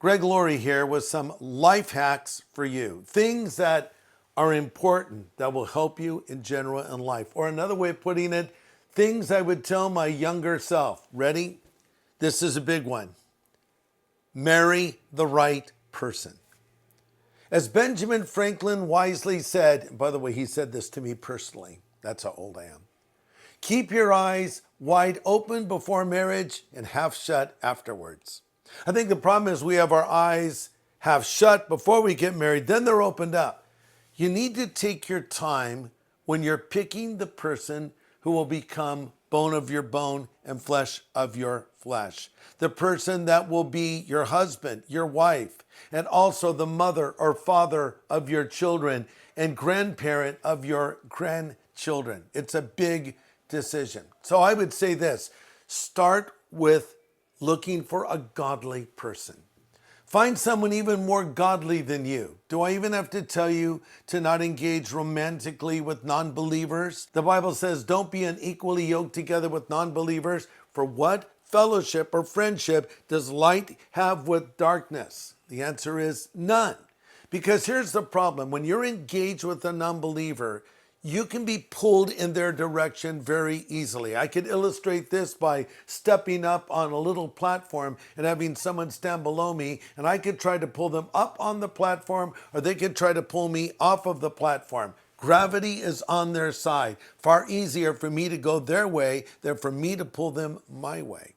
Greg Laurie here with some life hacks for you. Things that are important that will help you in general in life. Or another way of putting it, things I would tell my younger self. Ready? This is a big one. Marry the right person. As Benjamin Franklin wisely said, and by the way, he said this to me personally. That's how old I am. Keep your eyes wide open before marriage and half shut afterwards. I think the problem is we have our eyes half shut before we get married, then they're opened up. You need to take your time when you're picking the person who will become bone of your bone and flesh of your flesh. The person that will be your husband, your wife, and also the mother or father of your children and grandparent of your grandchildren. It's a big decision. So I would say this, start with looking for a godly person. Find someone even more godly than you. Do I even have to tell you to not engage romantically with non-believers? The Bible says, don't be unequally yoked together with non-believers. For what fellowship or friendship does light have with darkness? The answer is none. Because here's the problem. When you're engaged with a non-believer, you can be pulled in their direction very easily. I could illustrate this by stepping up on a little platform and having someone stand below me, and I could try to pull them up on the platform, or they could try to pull me off of the platform. Gravity is on their side. Far easier for me to go their way than for me to pull them my way.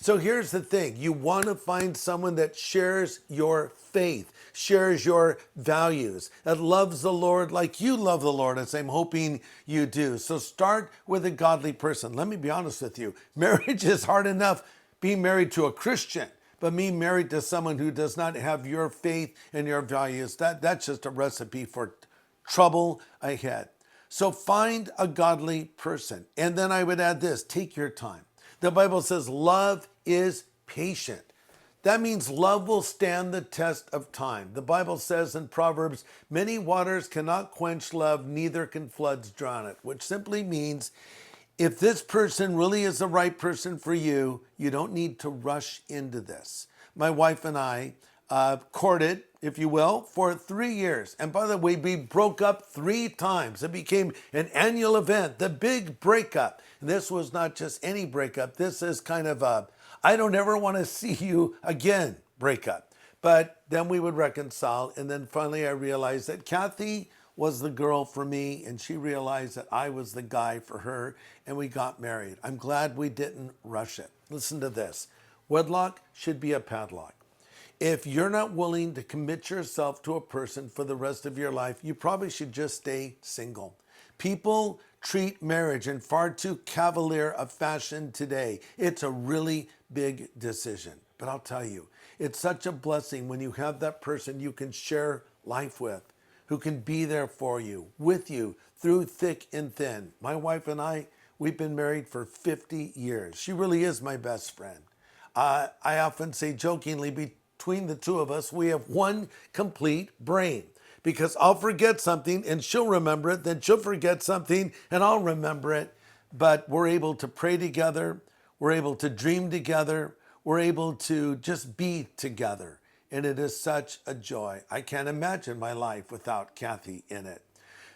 So here's the thing. You want to find someone that shares your faith, shares your values, that loves the Lord like you love the Lord, as I'm hoping you do. So start with a godly person. Let me be honest with you. Marriage is hard enough being married to a Christian, but me married to someone who does not have your faith and your values, that's just a recipe for trouble ahead. So find a godly person. And then I would add this, take your time. The Bible says love is patient. That means love will stand the test of time. The Bible says in Proverbs, many waters cannot quench love, neither can floods drown it, which simply means if this person really is the right person for you, you don't need to rush into this. My wife and I courted, if you will, for 3 years. And by the way, we broke up 3 times. It became an annual event, the big breakup. And this was not just any breakup. This is kind of a, I don't ever want to see you again breakup. But then we would reconcile. And then finally I realized that Kathy was the girl for me, and she realized that I was the guy for her, and we got married. I'm glad we didn't rush it. Listen to this. Wedlock should be a padlock. If you're not willing to commit yourself to a person for the rest of your life, you probably should just stay single. People treat marriage in far too cavalier a fashion today. It's a really big decision. But I'll tell you, it's such a blessing when you have that person you can share life with, who can be there for you, with you, through thick and thin. My wife and I, we've been married for 50 years. She really is my best friend. I often say jokingly, between the two of us, we have one complete brain, because I'll forget something and she'll remember it, then she'll forget something and I'll remember it. But we're able to pray together. We're able to dream together. We're able to just be together. And it is such a joy. I can't imagine my life without Kathy in it.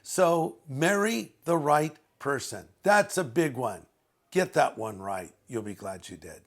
So marry the right person. That's a big one. Get that one right. You'll be glad you did.